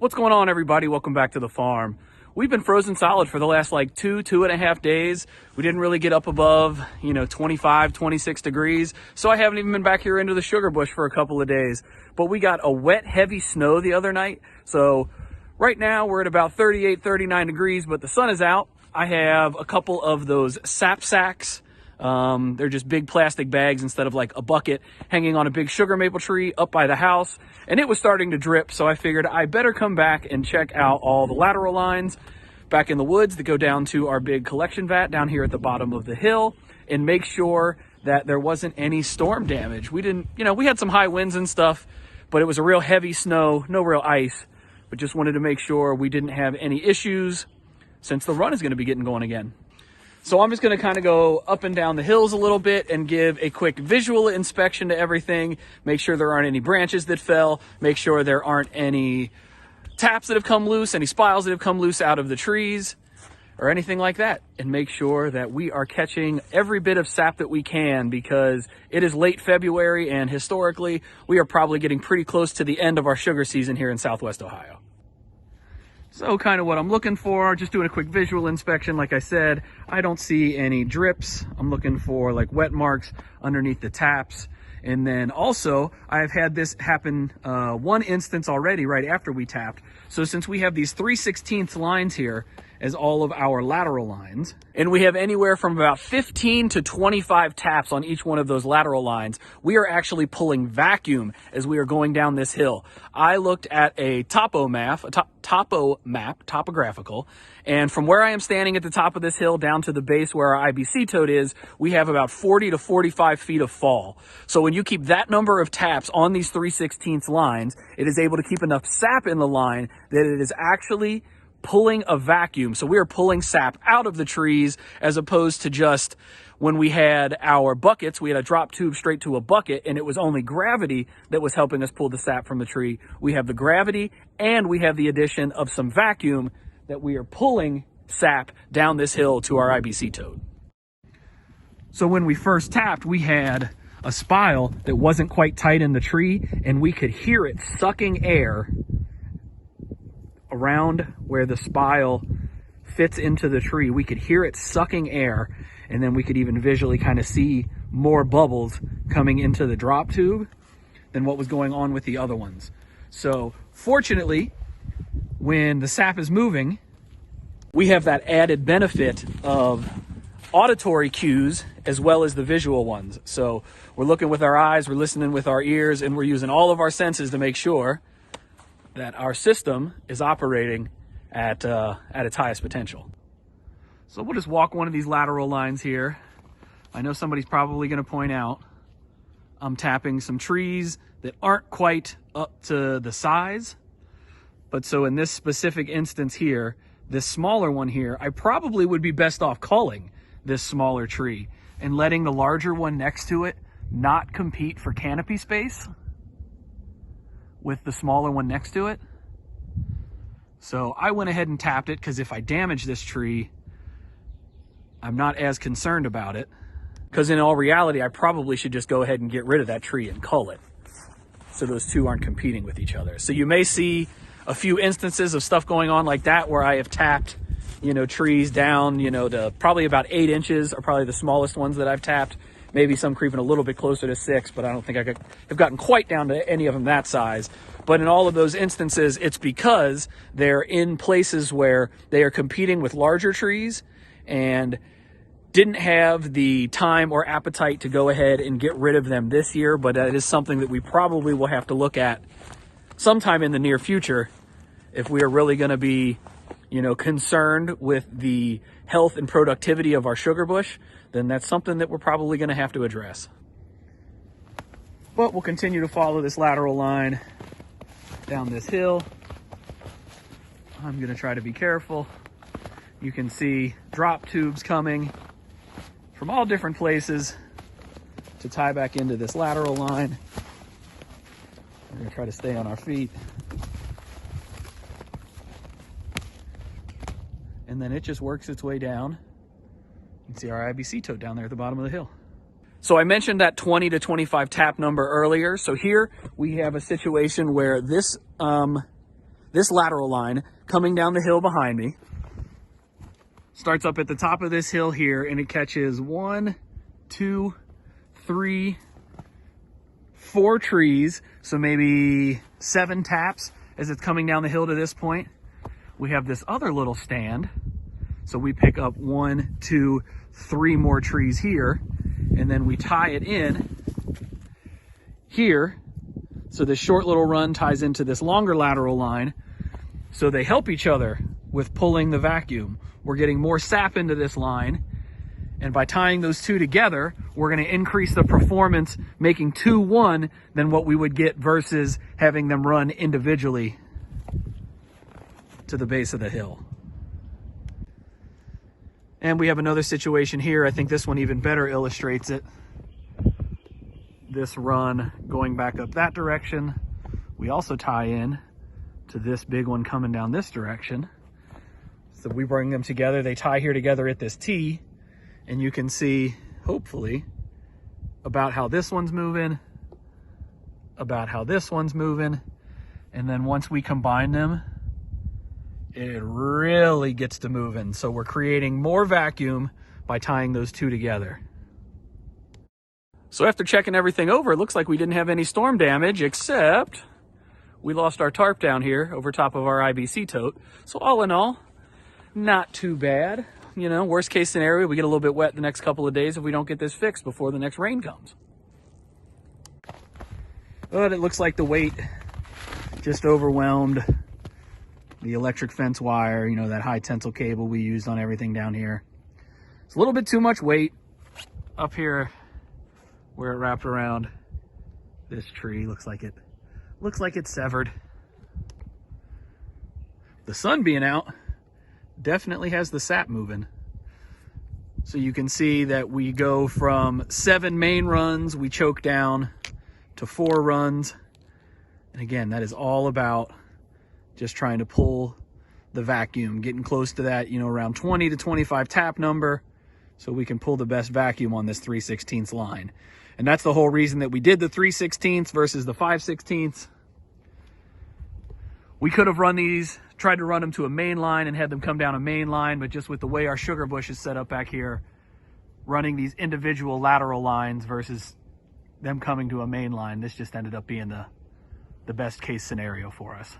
What's going on, everybody? Welcome back to the farm. We've been frozen solid for the last like two and a half days. We didn't really get up above, 25, 26 degrees. So I haven't even been back here into the sugar bush for a couple of days. But we got a wet, heavy snow the other night. So right now we're at about 38, 39 degrees, but the sun is out. I have a couple of those sap sacks. They're just big plastic bags instead of like a bucket hanging on a big sugar maple tree up by the house. And it was starting to drip, so I figured I better come back and check out all the lateral lines back in the woods that go down to our big collection vat down here at the bottom of the hill and make sure that there wasn't any storm damage. We didn't, we had some high winds and stuff, but it was a real heavy snow, no real ice, but just wanted to make sure we didn't have any issues since the run is going to be getting going again. So I'm just going to kind of go up and down the hills a little bit and give a quick visual inspection to everything. Make sure there aren't any branches that fell. Make sure there aren't any taps that have come loose, any spiles that have come loose out of the trees or anything like that. And make sure that we are catching every bit of sap that we can, because it is late February and historically we are probably getting pretty close to the end of our sugar season here in Southwest Ohio. So kind of what I'm looking for, just doing a quick visual inspection. Like I said, I don't see any drips. I'm looking for like wet marks underneath the taps. And then also I have had this happen one instance already right after we tapped. So since we have these 3/16 lines here as all of our lateral lines, and we have anywhere from about 15 to 25 taps on each one of those lateral lines, we are actually pulling vacuum as we are going down this hill. I looked at a topographical, and from where I am standing at the top of this hill down to the base where our IBC tote is, we have about 40 to 45 feet of fall. So when you keep that number of taps on these 3/16 lines, it is able to keep enough sap in the line that it is actually pulling a vacuum. So we are pulling sap out of the trees, as opposed to just when we had our buckets, we had a drop tube straight to a bucket and it was only gravity that was helping us pull the sap from the tree. We have the gravity and we have the addition of some vacuum that we are pulling sap down this hill to our IBC tote. So when we first tapped, we had a spile that wasn't quite tight in the tree and we could hear it sucking air around where the spile fits into the tree. We could hear it sucking air, and then we could even visually kind of see more bubbles coming into the drop tube than what was going on with the other ones. So fortunately, when the sap is moving, we have that added benefit of auditory cues as well as the visual ones. So we're looking with our eyes, we're listening with our ears, and we're using all of our senses to make sure that our system is operating at its highest potential. So we'll just walk one of these lateral lines here. I know somebody's probably going to point out I'm tapping some trees that aren't quite up to the size. But so in this specific instance here, this smaller one here, I probably would be best off culling this smaller tree and letting the larger one next to it not compete for canopy space with the smaller one next to it. So I went ahead and tapped it, because if I damage this tree, I'm not as concerned about it, because in all reality, I probably should just go ahead and get rid of that tree and cull it, so those two aren't competing with each other. So you may see a few instances of stuff going on like that where I have tapped, trees down, to probably about 8 inches are probably the smallest ones that I've tapped. Maybe some creeping a little bit closer to 6, but I don't think I have gotten quite down to any of them that size. But in all of those instances, it's because they're in places where they are competing with larger trees and didn't have the time or appetite to go ahead and get rid of them this year. But that is something that we probably will have to look at sometime in the near future if we are really going to be, concerned with the health and productivity of our sugar bush. Then that's something that we're probably going to have to address. But we'll continue to follow this lateral line down this hill. I'm going to try to be careful. You can see drop tubes coming from all different places to tie back into this lateral line. We're going to try to stay on our feet. And then it just works its way down. You can see our IBC tote down there at the bottom of the hill. So I mentioned that 20 to 25 tap number earlier. So here we have a situation where this this lateral line coming down the hill behind me. Starts up at the top of this hill here, and it catches 1, 2, 3, 4 trees. So maybe 7 taps as it's coming down the hill to this point. We have this other little stand. So we pick up 1, 2, 3 more trees here, and then we tie it in here. So this short little run ties into this longer lateral line. So they help each other with pulling the vacuum. We're getting more sap into this line. And by tying those two together, we're going to increase the performance, making 2-1 than what we would get versus having them run individually to the base of the hill. And we have another situation here. I think this one even better illustrates it. This run going back up that direction. We also tie in to this big one coming down this direction. So we bring them together. They tie here together at this T, and you can see, hopefully, about how this one's moving, about how this one's moving. And then once we combine them, it really gets to moving. So we're creating more vacuum by tying those two together. So after checking everything over, it looks like we didn't have any storm damage, except we lost our tarp down here over top of our IBC tote. So all in all, not too bad. You know, worst case scenario, we get a little bit wet the next couple of days if we don't get this fixed before the next rain comes. But it looks like the weight just overwhelmed the electric fence wire, you know, that high tensile cable we used on everything down here. It's a little bit too much weight up here where it wrapped around this tree. Looks like it's severed. The sun being out definitely has the sap moving. So you can see that we go from 7 main runs, we choke down to 4 runs. And again, that is all about just trying to pull the vacuum, getting close to that, you know, around 20 to 25 tap number, so we can pull the best vacuum on this 3/16 line. And that's the whole reason that we did the 3/16 versus the 5/16. We could have run these, tried to run them to a main line and had them come down a main line, but just with the way our sugar bush is set up back here, running these individual lateral lines versus them coming to a main line, this just ended up being the best case scenario for us.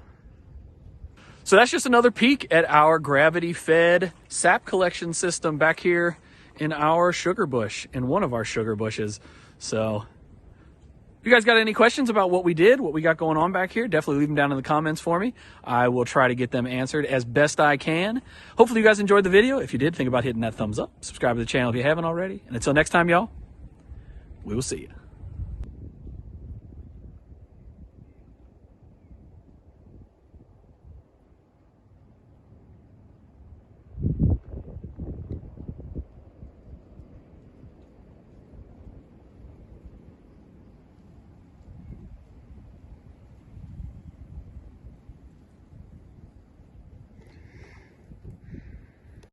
So that's just another peek at our gravity-fed sap collection system back here in our sugar bush, in one of our sugar bushes. So if you guys got any questions about what we did, what we got going on back here, definitely leave them down in the comments for me. I will try to get them answered as best I can. Hopefully you guys enjoyed the video. If you did, think about hitting that thumbs up. Subscribe to the channel if you haven't already. And until next time, y'all, we will see you.